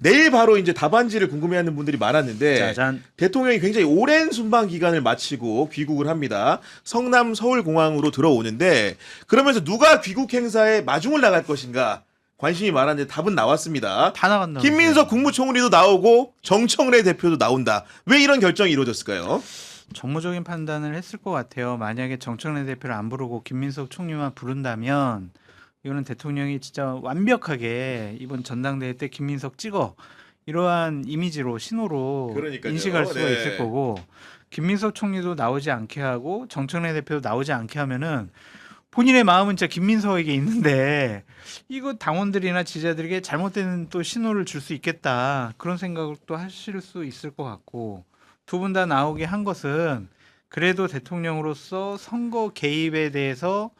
내일 바로 이제 답안지를 궁금해하는 분들이 많았는데 짜잔. 대통령이 굉장히 오랜 순방 기간을 마치고 귀국을 합니다. 성남 서울공항으로 들어오는데 그러면서 누가 귀국 행사에 마중을 나갈 것인가 관심이 많았는데 답은 나왔습니다. 다 나갔나? 김민석 국무총리도 나오고 정청래 대표도 나온다. 왜 이런 결정이 이루어졌을까요? 정무적인 판단을 했을 것 같아요. 만약에 정청래 대표를 안 부르고 김민석 총리만 부른다면 이거는 대통령이 진짜 완벽하게 이번 전당대회 때 김민석 찍어 이러한 이미지로 신호로 그러니까요. 인식할 수가 네. 있을 거고 김민석 총리도 나오지 않게 하고 정청래 대표도 나오지 않게 하면은 본인의 마음은 진짜 김민석에게 있는데 이거 당원들이나 지지자들에게 잘못된 또 신호를 줄 수 있겠다 그런 생각을 또 하실 수 있을 것 같고 두 분 다 나오게 한 것은 그래도 대통령으로서 선거 개입에 대해서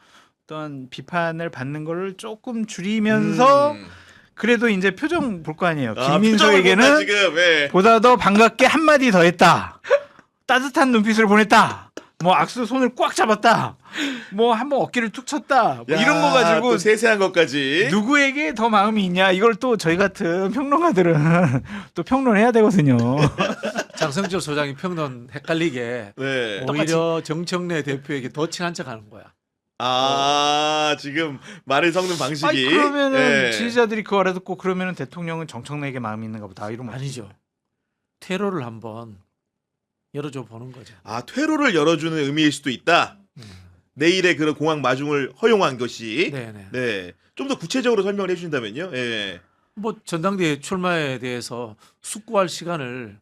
어떤 비판을 받는 거를 조금 줄이면서 그래도 이제 표정 볼 거 아니에요. 표정을 본다, 김민석에게는 지금. 예. 보다 더 반갑게 한마디 더 했다. 따뜻한 눈빛을 보냈다. 뭐 악수 손을 꽉 잡았다. 뭐 한번 어깨를 툭 쳤다. 뭐 야, 이런 거 가지고 또 세세한 것까지. 누구에게 더 마음이 있냐 이걸 또 저희 같은 평론가들은 또 평론해야 되거든요. 장성철 소장이 평론 헷갈리게 네. 오히려 정청래 대표에게 더 친한 척하는 거야. 지금 말을 섞는 방식이. 아니 그러면은 예. 지지자들이 그거 알아듣고 그러면은 대통령은 정청래에게 마음이 있는가 보다 이러면 아니죠. 테러를 한번 열어줘 보는 거죠. 퇴로를 열어주는 의미일 수도 있다. 내일의 그런 공항 마중을 허용한 것이. 네네. 네. 좀 더 구체적으로 설명을 해주신다면요. 예. 뭐 전당대회 출마에 대해서 숙고할 시간을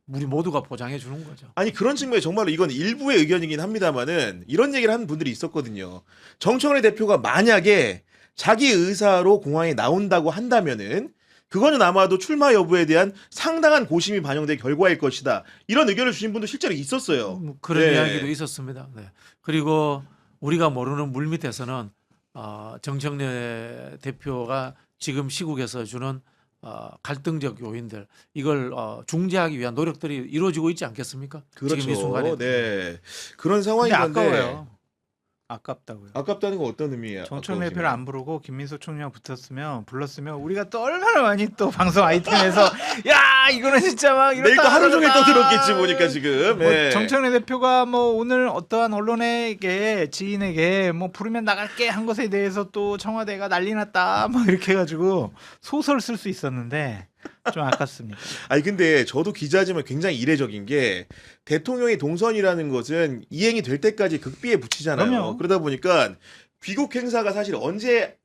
우리 모두가 보장해 주는 거죠. 아니 그런 측면에 정말로 이건 일부의 의견이긴 합니다만은 이런 얘기를 하는 분들이 있었거든요. 정청래 대표가 만약에 자기 의사로 공항에 나온다고 한다면은 그거는 아마도 출마 여부에 대한 상당한 고심이 반영된 결과일 것이다. 이런 의견을 주신 분도 실제로 있었어요. 뭐 그런 네. 이야기도 있었습니다. 네. 그리고 우리가 모르는 물밑에서는 정청래 대표가 지금 시국에서 주는 갈등적 요인들 이걸 중재하기 위한 노력들이 이루어지고 있지 않겠습니까? 그렇죠. 지금 이 순간에. 네. 그런 근데 상황인데 아까워요. 아깝다고요. 아깝다는 건 어떤 의미예요? 정청래 대표를 안 부르고 김민석 총리랑 불렀으면 우리가 또 얼마나 많이 또 방송 아이템에서 야 이거는 진짜 막 이렇다 내일 또 하루 종일 저렇다. 떠들었겠지 보니까 지금. 뭐 예. 정청래 대표가 뭐 오늘 어떠한 언론에게 지인에게 뭐 부르면 나갈게 한 것에 대해서 또 청와대가 난리 났다 뭐 이렇게 해가지고 소설 쓸 수 있었는데 좀 아깝습니다. 아니 근데 저도 기자지만 굉장히 이례적인 게 대통령의 동선이라는 것은 이행이 될 때까지 극비에 붙이잖아요. 그럼요. 그러다 보니까 귀국 행사가 사실 언제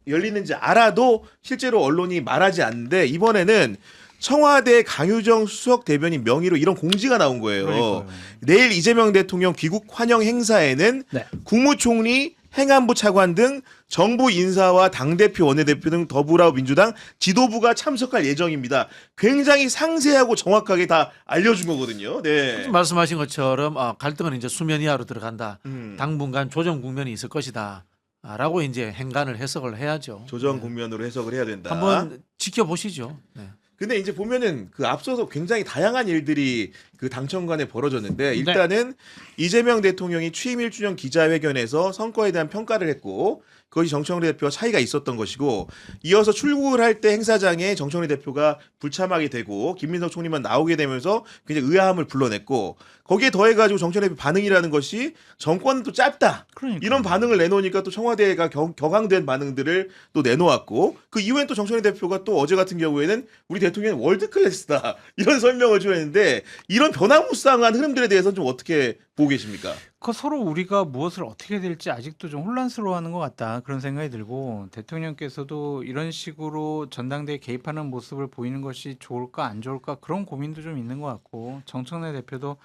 열리는지 알아도 실제로 언론이 말하지 않는데 이번에는 청와대 강유정 수석 대변인 명의로 이런 공지가 나온 거예요. 그러니까요. 내일 이재명 대통령 귀국 환영 행사에는 네. 국무총리, 행안부 차관 등 정부 인사와 당대표, 원내대표 등 더불어민주당 지도부가 참석할 예정입니다. 굉장히 상세하고 정확하게 다 알려준 거거든요. 네. 말씀하신 것처럼 갈등은 이제 수면 이하로 들어간다. 음, 당분간 조정 국면이 있을 것이다. 라고 이제 행간을 해석을 해야죠. 조정 네. 국면으로 해석을 해야 된다. 한번 지켜보시죠. 네. 근데 이제 보면은 그 앞서서 굉장히 다양한 일들이 그 당청간에 벌어졌는데 일단은 이재명 대통령이 취임 1주년 기자회견에서 성과에 대한 평가를 했고 그것이 정청래 대표와 차이가 있었던 것이고 이어서 출국을 할 때 행사장에 정청래 대표가 불참하게 되고 김민석 총리만 나오게 되면서 굉장히 의아함을 불러냈고 거기에 더해가지고 정청래 대표 반응이라는 것이 정권은 또 짧다. 그러니까 이런 반응을 내놓으니까 또 청와대가 격앙된 반응들을 또 내놓았고 그 이후엔 또 정청래 대표가 또 어제 같은 경우에는 우리 대통령은 월드 클래스다 이런 설명을 주었는데 이런 변화무쌍한 흐름들에 대해서는 좀 어떻게 보고 계십니까? 그 서로 우리가 무엇을 어떻게 될지 아직도 좀 혼란스러워하는 것 같다 그런 생각이 들고 대통령께서도 이런 식으로 전당대회 개입하는 모습을 보이는 것이 좋을까 안 좋을까 그런 고민도 좀 있는 것 같고 정청래 대표도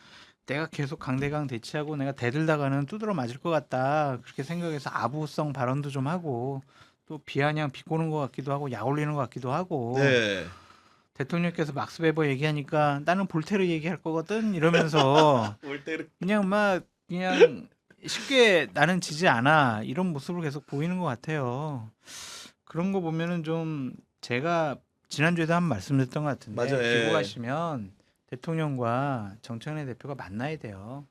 내가 계속 강대강 대치하고 내가 대들다가는 두드러 맞을 것 같다 그렇게 생각해서 아부성 발언도 좀 하고 또 비아냥 비꼬는 것 같기도 하고 약 올리는 것 같기도 하고 네. 대통령께서 막스 베버 얘기하니까 나는 볼테르 얘기할 거거든 이러면서 그냥 쉽게 나는 지지 않아 이런 모습을 계속 보이는 것 같아요. 그런 거 보면은 좀 제가 지난주에도 한 말씀드렸던 것 같은데 맞아요. 예. 귀국하시면 대통령과 정청래 대표가 만나야 돼요.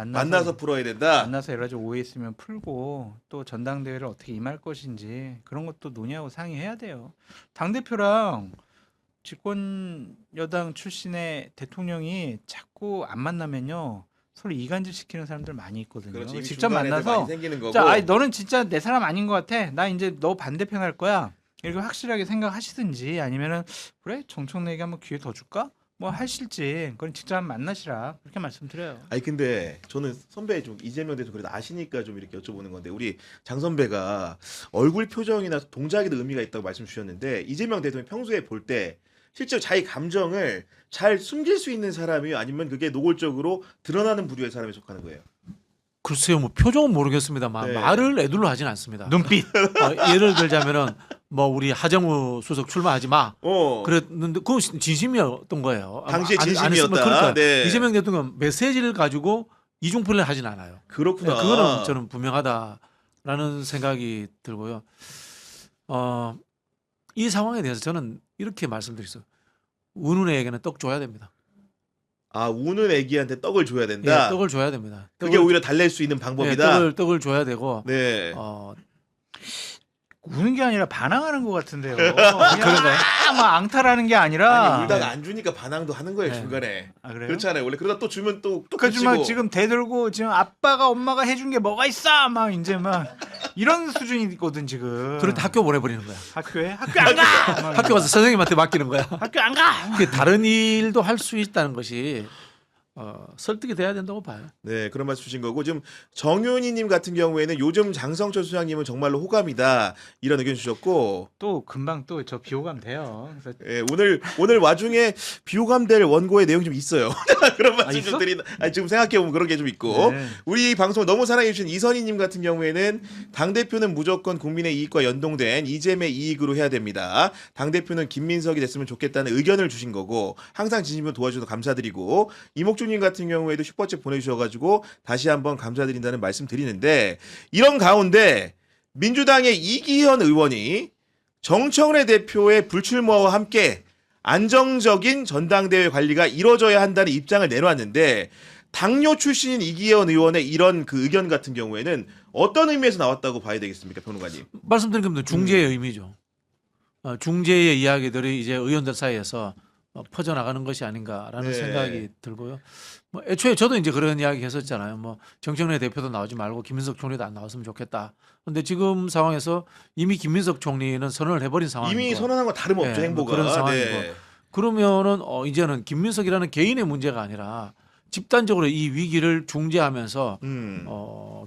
만나서 풀어야 된다. 만나서 여러 가지 오해 있으면 풀고 또 전당대회를 어떻게 임할 것인지 그런 것도 논의하고 상의해야 돼요. 당 대표랑 집권 여당 출신의 대통령이 자꾸 안 만나면요 서로 이간질 시키는 사람들 많이 있거든요. 그렇지. 이미 직접 중간에 애들 만나서 많이 생기는 거고. 자, 아니, 너는 진짜 내 사람 아닌 것 같아. 나 이제 너 반대편 할 거야. 이렇게 확실하게 생각하시든지 아니면은 그래 정청래에게 한번 기회 더 줄까? 뭐 하실지 그건 직접 한번 만나시라 그렇게 말씀드려요. 아니 근데 저는 선배 좀 이재명 대통령 그래도 아시니까 좀 이렇게 여쭤보는 건데 우리 장 선배가 얼굴 표정이나 동작에도 의미가 있다고 말씀 주셨는데 이재명 대통령 평소에 볼 때 실제로 자기 감정을 잘 숨길 수 있는 사람이요 아니면 그게 노골적으로 드러나는 부류의 사람에 속하는 거예요. 글쎄요, 뭐 표정은 모르겠습니다만 네. 말을 애둘러 하진 않습니다. 눈빛. 예를 들자면은 뭐 우리 하정우 수석 출마하지 마. 그랬는데 그건 진심이었던 거예요. 당시에 안 했으면 진심이었다. 그러니까 네. 이재명 대통령 메시지를 가지고 이중플레이 하진 않아요. 그렇구나. 네, 그거는 저는 분명하다라는 생각이 들고요. 이 상황에 대해서 저는 이렇게 말씀드렸어요. 우는 애에게는 떡 줘야 됩니다. 아 우는 애기한테 떡을 줘야 된다. 예, 떡을 줘야 됩니다. 그게 오히려 달랠 수 있는 방법이다. 떡을 줘야 되고 네. 우는 게 아니라 반항하는 것 같은데요. 그런가요? 막 앙탈하는 게 아니라. 아니 울다가 안 주니까 반항도 하는 거예요 네. 중간에. 아 그래요? 그렇잖아요. 원래 그러다 또 주면 또 하지만 그치고. 지금 대들고 지금 아빠가 엄마가 해준 게 뭐가 있어? 막 이제 막 이런 수준이거든 지금. 그럴 때 학교 보내버리는 거야. 학교에 학교 안 가. 막 학교 가서 선생님한테 맡기는 거야. 학교 안 가. 그게 다른 일도 할 수 있다는 것이 설득이 돼야 된다고 봐요. 네, 그런 말씀 주신 거고 지금 정윤희님 같은 경우에는 요즘 장성철 수장님은 정말로 호감이다 이런 의견 주셨고 또 금방 또 저 비호감 돼요. 그래서 예, 오늘 와중에 비호감될 원고의 내용 좀 있어요. 그런 말씀 있어? 좀 드린. 아니 지금 생각해 보면 그런 게 좀 있고 네. 우리 방송 너무 사랑해 주신 이선희님 같은 경우에는 당 대표는 무조건 국민의 이익과 연동된 이재명의 이익으로 해야 됩니다. 당 대표는 김민석이 됐으면 좋겠다는 의견을 주신 거고 항상 진심으로 도와주셔서 감사드리고 이목준님 같은 경우에도 슈퍼챗 보내주셔가지고 다시 한번 감사드린다는 말씀 드리는데 이런 가운데 민주당의 이기현 의원이 정청래 대표의 불출마와 함께 안정적인 전당대회 관리가 이루어져야 한다는 입장을 내놓았는데 당뇨 출신인 이기현 의원의 이런 그 의견 같은 경우에는 어떤 의미에서 나왔다고 봐야 되겠습니까, 평론가님? 말씀드린 겁니다. 중재의 의미죠. 중재의 이야기들이 이제 의원들 사이에서 퍼져나가는 것이 아닌가라는 네. 생각이 들고요. 뭐 애초에 저도 이제 그런 이야기 했었잖아요. 뭐 정청래 대표도 나오지 말고 김민석 총리도 안 나왔으면 좋겠다. 그런데 지금 상황에서 이미 김민석 총리는 선언을 해버린 상황이고 이미 선언한 거 다름없죠, 네, 행보가. 뭐 그런 상황이고. 네. 그러면은 이제는 김민석이라는 개인의 문제가 아니라 집단적으로 이 위기를 중재하면서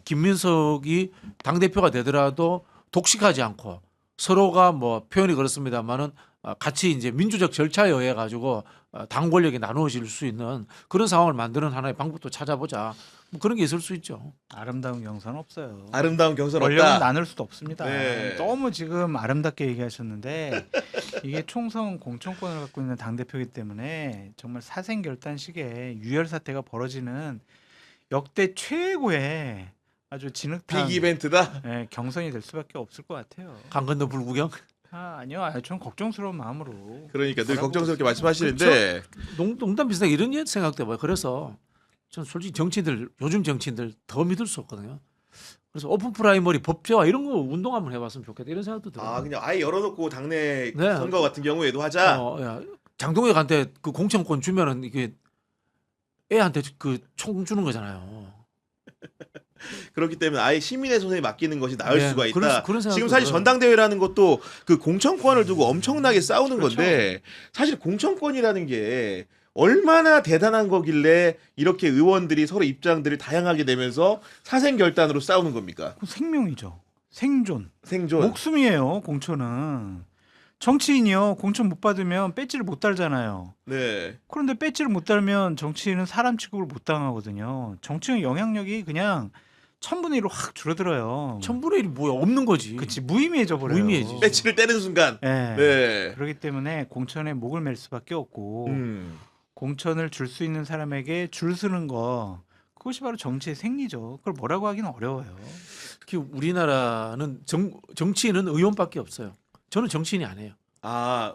김민석이 당 대표가 되더라도 독식하지 않고 서로가 뭐 표현이 그렇습니다만은 같이 이제 민주적 절차에 의해 가지고 당 권력이 나누어질 수 있는 그런 상황을 만드는 하나의 방법도 찾아보자. 뭐 그런 게 있을 수 있죠. 아름다운 경선 없어요. 아름다운 경선 권력은 없다. 나눌 수도 없습니다. 네. 너무 지금 아름답게 얘기하셨는데 이게 총선 공천권을 갖고 있는 당 대표이기 때문에 정말 사생결단 식의 유혈 사태가 벌어지는 역대 최고의 아주 진흙탕 빅 이벤트다. 예, 경선이 될 수밖에 없을 것 같아요. 강 건너 불구경. 아니요, 전 걱정스러운 마음으로. 그러니까 늘 바라보고 걱정스럽게 있습니다. 말씀하시는데 농담 비슷하게 이런 생각도 해봐요. 그래서 전 솔직히 정치인들 요즘 정치인들 더 믿을 수 없거든요. 그래서 오픈 프라이머리 법제화 이런 거 운동 한번 해봤으면 좋겠다 이런 생각도 들어요. 아 그냥 아예 열어놓고 당내 네. 선거 같은 경우에도 하자. 야, 장동혁한테 그 공천권 주면은 이게 애한테 그 총 주는 거잖아요. 그렇기 때문에 아예 시민의 손에 맡기는 것이 나을 네, 수가 있다. 그런 생각도 지금 사실 들어요. 전당대회라는 것도 그 공천권을 두고 엄청나게 싸우는 그렇죠. 건데 사실 공천권이라는 게 얼마나 대단한 거길래 이렇게 의원들이 서로 입장들을 다양하게 내면서 사생결단으로 싸우는 겁니까? 그 생명이죠. 생존. 생존. 목숨이에요. 공천은. 정치인이요. 공천 못 받으면 배지를 못 달잖아요. 네. 그런데 배지를 못 달면 정치인은 사람 취급을 못 당하거든요. 정치인 영향력이 그냥 1000분의 1로 확 줄어들어요. 1000분의 1이 뭐야 없는 거지. 그치 무의미해져 버려요. 무의미해지죠. 배치를 떼는 순간. 네. 네. 그렇기 때문에 공천에 목을 맬 수밖에 없고 공천을 줄 수 있는 사람에게 줄 서는 거 그것이 바로 정치의 생리죠. 그걸 뭐라고 하기는 어려워요. 특히 우리나라는 정치인은 의원밖에 없어요. 저는 정치인이 아니에요.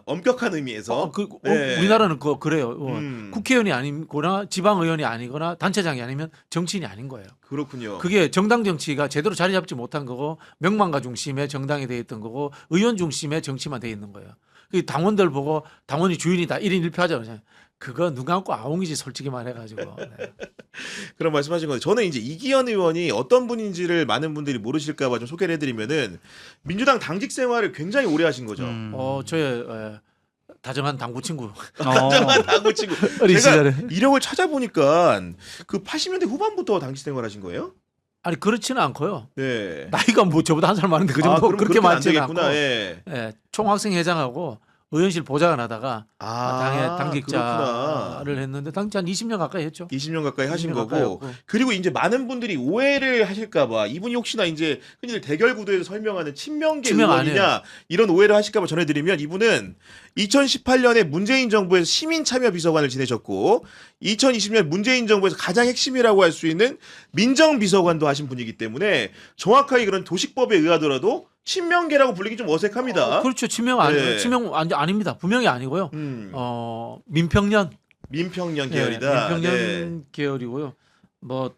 엄격한 의미에서. 네. 우리나라는 그래요. 음. 국회의원이 아니거나 지방의원이 아니거나 단체장이 아니면 정치인이 아닌 거예요. 그렇군요. 그게 정당 정치가 제대로 자리 잡지 못한 거고 명망가 중심의 정당이 돼 있던 거고 의원 중심의 정치만 돼 있는 거예요. 그 당원들 보고 당원이 주인이다 1인 1표 하자 그러잖아요. 그거 눈 감고 아웅이지 솔직히 말해가지고. 네. 그런 말씀하신 건데 저는 이제 이기현 의원이 어떤 분인지를 많은 분들이 모르실까봐 좀 소개를 해드리면은 민주당 당직 생활을 굉장히 오래 하신 거죠. 저의 다정한 당구 친구. 다정한 당구 친구. 어린 제가 시절에. 이력을 찾아보니까 그 80년대 후반부터 당직 생활하신 거예요? 아니 그렇지는 않고요. 네. 나이가 뭐 저보다 한 살 많은데 그 정도 그럼 그렇게 안 많지는 않고. 되겠구나. 예. 예, 총학생 회장하고 의원실 보좌관 하다가 당의 그렇구나. 당직자를 했는데 당직 한 20년 가까이 했죠. 20년 가까이 하신 20년 거고 가까이 했고. 그리고 이제 많은 분들이 오해를 하실까봐 이분이 혹시나 이제 흔히들 대결 구도에서 설명하는 친명계 친명 의원이냐 아니에요. 이런 오해를 하실까봐 전해드리면 이분은 2018년에 문재인 정부에서 시민참여비서관을 지내셨고 2020년 문재인 정부에서 가장 핵심이라고 할 수 있는 민정비서관도 하신 분이기 때문에 정확하게 그런 도식법에 의하더라도 친명계라고 불리기 좀 어색합니다. 그렇죠. 네. 친명 아닙니다. 분명히 아니고요. 민평년 민평년 계열이다. 민평년 네. 계열이고요. 뭐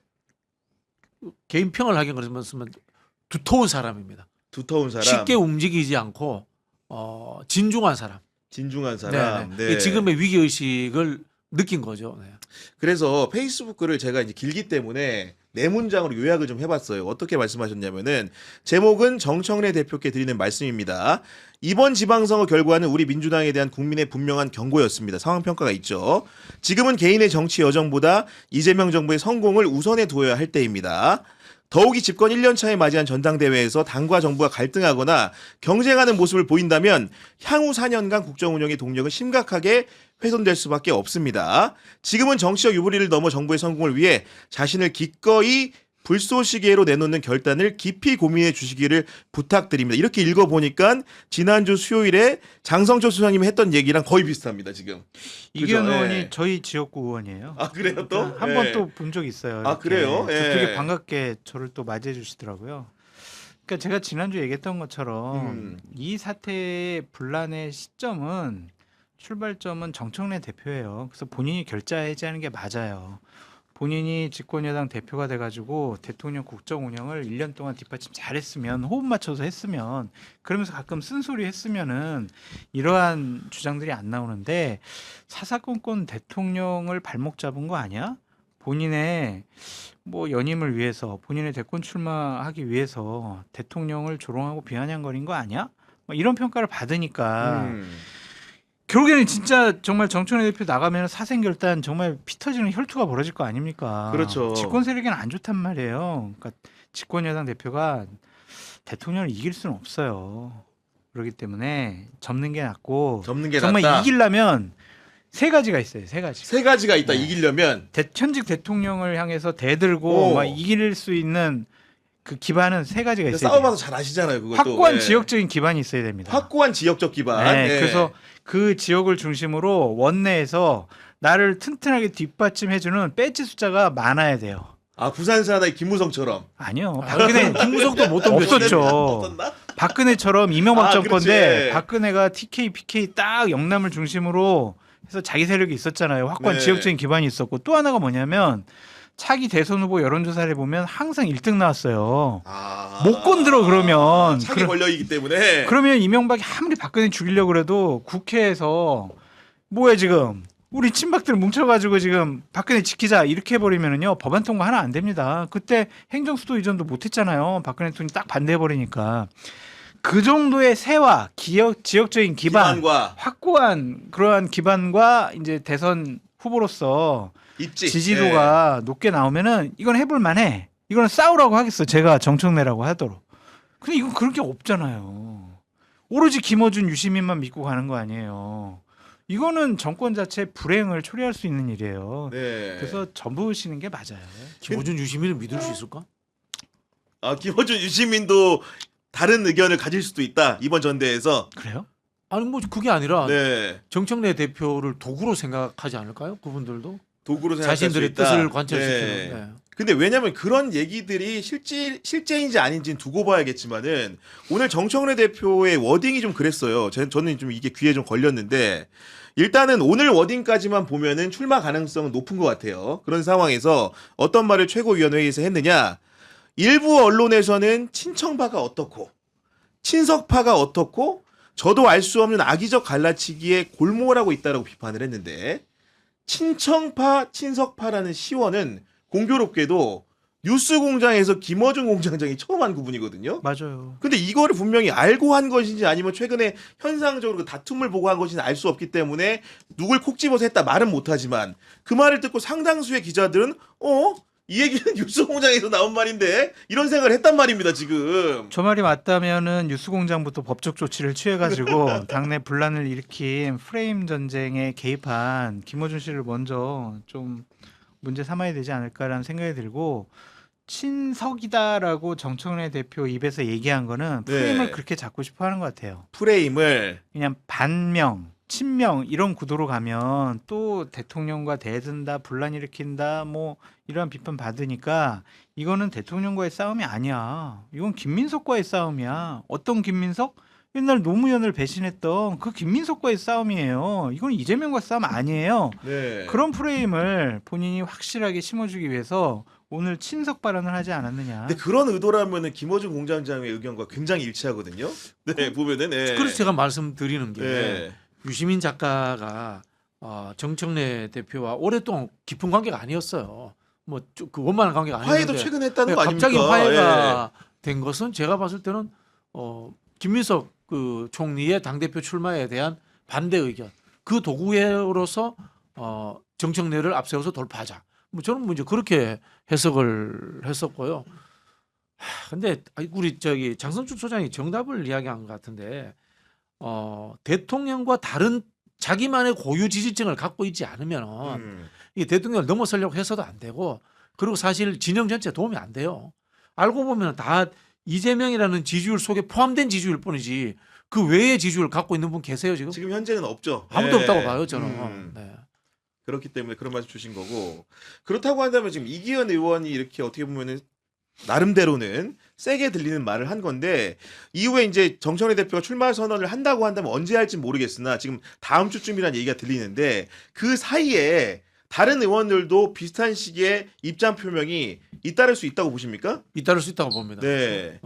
개인 평을 하긴 그러면 두터운 사람입니다. 두터운 사람. 쉽게 움직이지 않고 진중한 사람. 진중한 사람. 네. 지금의 위기 의식을 느낀 거죠. 네. 그래서 페이스북 글을 제가 이제 길기 때문에 네 문장으로 요약을 좀 해봤어요. 어떻게 말씀하셨냐면은 제목은 정청래 대표께 드리는 말씀입니다. 이번 지방선거 결과는 우리 민주당에 대한 국민의 분명한 경고였습니다. 상황평가가 있죠. 지금은 개인의 정치 여정보다 이재명 정부의 성공을 우선에 두어야 할 때입니다. 더욱이 집권 1년 차에 맞이한 전당대회에서 당과 정부가 갈등하거나 경쟁하는 모습을 보인다면 향후 4년간 국정 운영의 동력은 심각하게 훼손될 수밖에 없습니다. 지금은 정치적 유불리를 넘어 정부의 성공을 위해 자신을 기꺼이 불쏘시개로 내놓는 결단을 깊이 고민해 주시기를 부탁드립니다. 이렇게 읽어보니까 지난주 수요일에 장성철 수장님이 했던 얘기랑 거의 비슷합니다. 지금. 이기현 그죠? 의원이 예. 저희 지역구 의원이에요. 아 그래요 또? 한 번 예. 또 본 적 있어요. 아, 그래요? 저 예. 되게 반갑게 저를 또 맞이해 주시더라고요. 그러니까 제가 지난주 에 얘기했던 것처럼 이 사태의 분란의 시점은 출발점은 정청래 대표예요. 그래서 본인이 결자 해제하는 게 맞아요. 본인이 집권여당 대표가 돼가지고 대통령 국정 운영을 1년 동안 뒷받침 잘했으면 호흡 맞춰서 했으면 그러면서 가끔 쓴소리 했으면은 이러한 주장들이 안 나오는데 사사건건 대통령을 발목 잡은 거 아니야? 본인의 뭐 연임을 위해서 본인의 대권 출마하기 위해서 대통령을 조롱하고 비아냥거린 거 아니야? 뭐 이런 평가를 받으니까 결국에는 진짜 정말 정청래 대표 나가면 사생결단 정말 피 터지는 혈투가 벌어질 거 아닙니까? 그렇죠. 집권 세력에는 안 좋단 말이에요. 그러니까 집권 여당 대표가 대통령을 이길 수는 없어요. 그렇기 때문에 접는 게 낫고 접는 게 정말 낫다. 이기려면 세 가지가 있어요. 세 가지. 세 가지가 있다. 네. 이기려면 현직 대통령을 향해서 대들고 오. 막 이길 수 있는 그 기반은 세 가지가 있어요. 싸워봐서 잘 아시잖아요. 그것도. 확고한 예. 지역적인 기반이 있어야 됩니다. 확고한 지역적 기반. 네, 예. 그래서 그 지역을 중심으로 원내에서 나를 튼튼하게 뒷받침해주는 배지 숫자가 많아야 돼요. 아 부산 사나이 김무성처럼. 아니요. 박근혜 김무성도 못 덤볐지. 없었죠. 없었나? 박근혜처럼 이명박 아, 정권인데 그렇지. 박근혜가 TK, PK 딱 영남을 중심으로 해서 자기 세력이 있었잖아요. 확고한 네. 지역적인 기반이 있었고 또 하나가 뭐냐면 차기 대선 후보 여론조사를 보면 항상 1등 나왔어요. 못 건드려 그러면. 차기 권력이기 때문에. 그러면 이명박이 아무리 박근혜 죽이려고 그래도 국회에서 뭐야 지금 우리 친박들 뭉쳐가지고 지금 박근혜 지키자 이렇게 해버리면은요 법안 통과 하나 안 됩니다. 그때 행정수도 이전도 못했잖아요. 박근혜 대통령이 딱 반대해버리니까. 그 정도의 세와 지역적인 기반과 확고한 그러한 기반과 이제 대선 후보로서 있지. 지지도가 높게 나오면은 이건 해볼 만해. 이거는 싸우라고 하겠어. 제가 정청래라고 하도록. 근데 이건 그런 게 없잖아요. 오로지 김어준 유시민만 믿고 가는 거 아니에요. 이거는 정권 자체 불행을 초래할 수 있는 일이에요. 네. 그래서 접으시는 게 맞아요. 김호준 유시민을 믿을 수 있을까? 아 김어준 유시민도 다른 의견을 가질 수도 있다. 이번 전대에서. 그래요? 아니 뭐 그게 아니라 네. 정청래 대표를 도구로 생각하지 않을까요? 그분들도 도구로 생각할 자신들의 수 있다. 뜻을 관철시키는. 네. 네. 근데 왜냐면 그런 얘기들이 실제인지 아닌지는 두고 봐야겠지만은 오늘 정청래 대표의 워딩이 좀 그랬어요. 저는 좀 이게 귀에 좀 걸렸는데 일단은 오늘 워딩까지만 보면은 출마 가능성은 높은 것 같아요. 그런 상황에서 어떤 말을 최고위원회의에서 했느냐. 일부 언론에서는 친청파가 어떻고 친석파가 어떻고 저도 알 수 없는 악의적 갈라치기에 골몰하고 있다라고 비판을 했는데 친청파, 친석파라는 시원은 공교롭게도 뉴스공장에서 김어준 공장장이 처음 한 구분이거든요. 맞아요. 근데 이거를 분명히 알고 한 것인지 아니면 최근에 현상적으로 그 다툼을 보고 한 것인지 알 수 없기 때문에 누굴 콕 집어서 했다 말은 못하지만 그 말을 듣고 상당수의 기자들은 이 얘기는 뉴스공장에서 나온 말인데 이런 생각을 했단 말입니다 지금. 저 말이 맞다면은 뉴스공장부터 법적 조치를 취해가지고 당내 분란을 일으킨 프레임 전쟁에 개입한 김어준 씨를 먼저 좀 문제 삼아야 되지 않을까라는 생각이 들고 친석이다라고 정청래 대표 입에서 얘기한 거는 프레임을 네. 그렇게 잡고 싶어 하는 것 같아요. 프레임을 그냥 반명, 친명 이런 구도로 가면 또 대통령과 대든다, 분란 일으킨다, 뭐 이러한 비판 받으니까 이거는 대통령과의 싸움이 아니야. 이건 김민석과의 싸움이야. 어떤 김민석? 옛날 노무현을 배신했던 그 김민석과의 싸움이에요. 이건 이재명과 싸움 아니에요. 네. 그런 프레임을 본인이 확실하게 심어주기 위해서 오늘 친석 발언을 하지 않았느냐. 근데 그런 의도라면은 김어준 공장장의 의견과 굉장히 일치하거든요. 네 보면은. 네. 그래서 제가 말씀드리는 게 네. 유시민 작가가 정청래 대표와 오랫동안 깊은 관계가 아니었어요. 뭐 그 원만한 관계가 아니었는데 화해도 최근 했다는 거 아닙니까? 갑자기 화해가 된 것은 제가 봤을 때는 김민석 그 총리의 당대표 출마에 대한 반대 의견 그 도구로서 정청래를 앞세워서 돌파하자. 뭐 저는 뭐 이제 그렇게 해석을 했었고요. 근데 우리 장성준 소장이 정답을 이야기한 것 같은데 대통령과 다른 자기만의 고유 지지층을 갖고 있지 않으면 이 대통령을 넘어서려고 해서도 안 되고 그리고 사실 진영 전체에 도움이 안 돼요. 알고 보면 다 이재명이라는 지지율 속에 포함된 지지율 뿐이지 그 외의 지지율 갖고 있는 분 계세요 지금? 지금 현재는 없죠. 아무도 네. 없다고 봐요 저는. 네. 그렇기 때문에 그런 말씀 주신 거고 그렇다고 한다면 지금 이기현 의원이 이렇게 어떻게 보면은 나름대로는 세게 들리는 말을 한 건데 이후에 이제 정청래 대표가 출마 선언을 한다고 한다면 언제 할지 모르겠으나 지금 다음 주쯤이라는 얘기가 들리는데 그 사이에 다른 의원들도 비슷한 시기에 입장 표명이 잇따를 수 있다고 보십니까? 잇따를 수 있다고 봅니다. 네.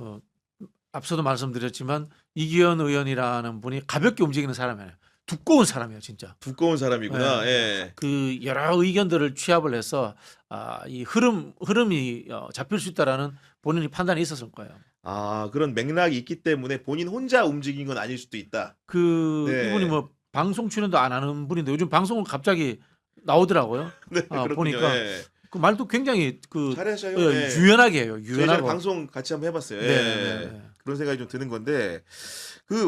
앞서도 말씀드렸지만 이기현 의원이라는 분이 가볍게 움직이는 사람이에요. 두꺼운 사람이에요, 진짜. 두꺼운 사람이구나. 네. 예. 그 여러 의견들을 취합을 해서 이 흐름이 잡힐 수 있다라는 본인이 판단이 있었을 거예요. 아 그런 맥락이 있기 때문에 본인 혼자 움직인 건 아닐 수도 있다. 네. 이분이 뭐 방송 출연도 안 하는 분인데 요즘 방송을 갑자기 나오더라고요. 네, 그렇군요. 보니까 예. 그 말도 굉장히 잘하셔요. 유연하게 해요. 저희 전에 유연하고. 방송 같이 한번 해봤어요. 예. 네. 그런 생각이 좀 드는 건데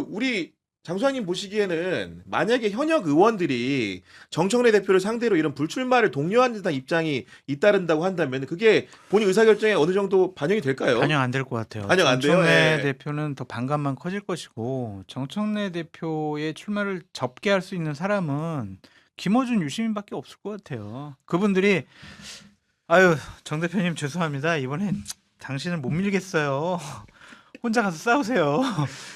우리 장수환님 보시기에는 만약에 현역 의원들이 정청래 대표를 상대로 이런 불출마를 독려하는 듯한 입장이 잇따른다고 한다면 그게 본인 의사결정에 어느 정도 반영이 될까요? 반영 안 될 것 같아요. 반영 안 돼요? 정청래 예. 대표는 더 반감만 커질 것이고 정청래 대표의 출마를 접게 할 수 있는 사람은 김어준, 유시민밖에 없을 것 같아요. 그분들이 아유 정 대표님 죄송합니다. 이번엔 당신을 못 밀겠어요. 혼자 가서 싸우세요.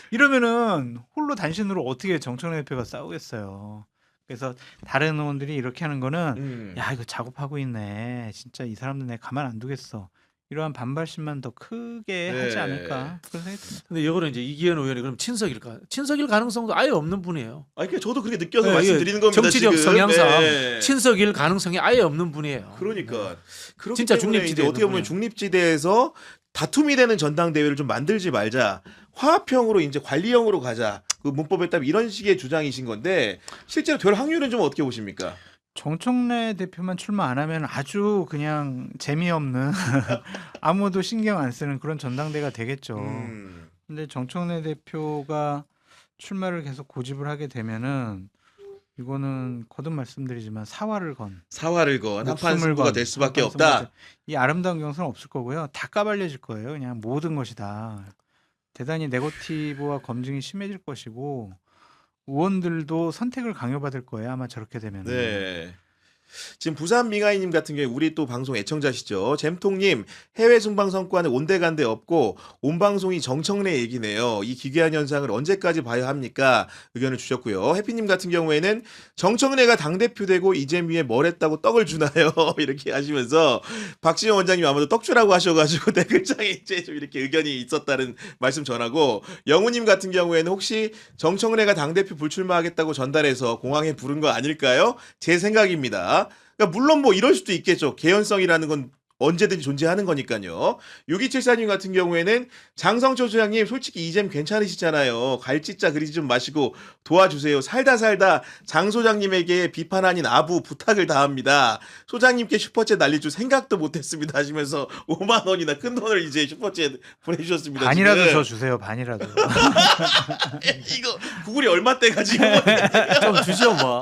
이러면은 홀로 단신으로 어떻게 정청래 대표가 싸우겠어요. 그래서 다른 의원들이 이렇게 하는 거는 야 이거 작업하고 있네. 진짜 이 사람들 내가 가만 안 두겠어. 이러한 반발심만 더 크게 하지 네. 않을까 그런 생각이 듭니다. 근데 이거는 이제 이기현 의원이 그럼 친석일까? 친석일 가능성도 아예 없는 분이에요. 아니 그러니까 저도 그렇게 느껴서 네, 말씀드리는 겁니다. 정치적 지금. 성향상 네. 친석일 가능성이 아예 없는 분이에요. 그러니까 그렇기 진짜 때문에 중립지대에 이제 어떻게 보면 있는 중립지대에서 다툼이 되는 전당대회를 좀 만들지 말자. 화합형으로 이제 관리형으로 가자. 그 문법에 따르면 이런 식의 주장이신 건데 실제로 될 확률은 좀 어떻게 보십니까? 정청래 대표만 출마 안 하면 아주 그냥 재미없는 아무도 신경 안 쓰는 그런 전당대가 되겠죠. 근데 정청래 대표가 출마를 계속 고집을 하게 되면은 이거는 거듭 말씀드리지만 사활을 건 한판 승부가 될 수밖에 한판 승부가 없다. 이 아름다운 경선은 없을 거고요. 다 까발려질 거예요. 그냥 모든 것이 다 대단히 네거티브와 검증이 심해질 것이고 의원들도 선택을 강요받을 거예요. 아마 저렇게 되면. 네. 지금 부산 미가이님 같은 경우에 우리 또 방송 애청자시죠. 잼통님 해외 순방 성과는 온데간데 없고 온 방송이 정청래 얘기네요. 이 기괴한 현상을 언제까지 봐야 합니까? 의견을 주셨고요. 해피님 같은 경우에는 정청래가 당대표 되고 이재명에 뭘 했다고 떡을 주나요? 이렇게 하시면서 박지원 원장님 아마도 떡주라고 하셔가지고 댓글창에 이제 좀 이렇게 의견이 있었다는 말씀 전하고 영우님 같은 경우에는 혹시 정청래가 당대표 불출마하겠다고 전달해서 공항에 부른 거 아닐까요? 제 생각입니다. 그러니까 물론 뭐 이럴 수도 있겠죠. 개연성이라는 건 언제든지 존재하는 거니까요. 6274님 같은 경우에는 장성철 소장님 솔직히 이잼 괜찮으시잖아요. 갈짓자 그리지 좀 마시고 도와주세요. 살다 장 소장님에게 비판 아닌 아부 부탁을 다합니다. 소장님께 슈퍼챗 날릴 줄 생각도 못했습니다 하시면서 5만 원이나 큰 돈을 이제 슈퍼챗 보내주셨습니다. 반이라도 지금. 저 주세요. 반이라도. 이거 구글이 얼마 때 가지고 좀 주시오 뭐.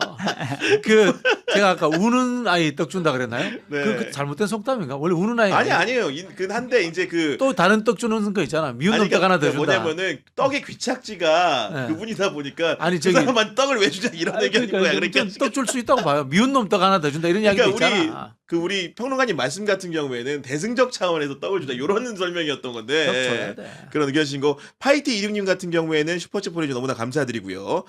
그 제가 아까 우는 아이 떡 준다 그랬나요? 네. 그 잘못된 속담인가? 원래 우는 아이 아니에요. 그 한데 이제 그 또 다른 떡 주는 거 있잖아. 미운 아니, 놈떡 하나 더 준다. 뭐냐면은 떡의 귀착지가 네. 그분이다 보니까 아니, 그 저기- 사람만 떡을 왜 주냐 이런 의견인 거야. 그러니까 떡줄 수 있다고 봐요. 미운 놈떡 하나 더 준다 이런 이야기도 그러니까 있잖아. 우리 평론가님 말씀 같은 경우에는 대승적 차원에서 떡을 주다 이런 설명이었던 건데 떡 줘야 돼. 그런 의견이신 거 파이트 이륙님 같은 경우에는 슈퍼챗 보내주셔서 너무나 감사드리고요.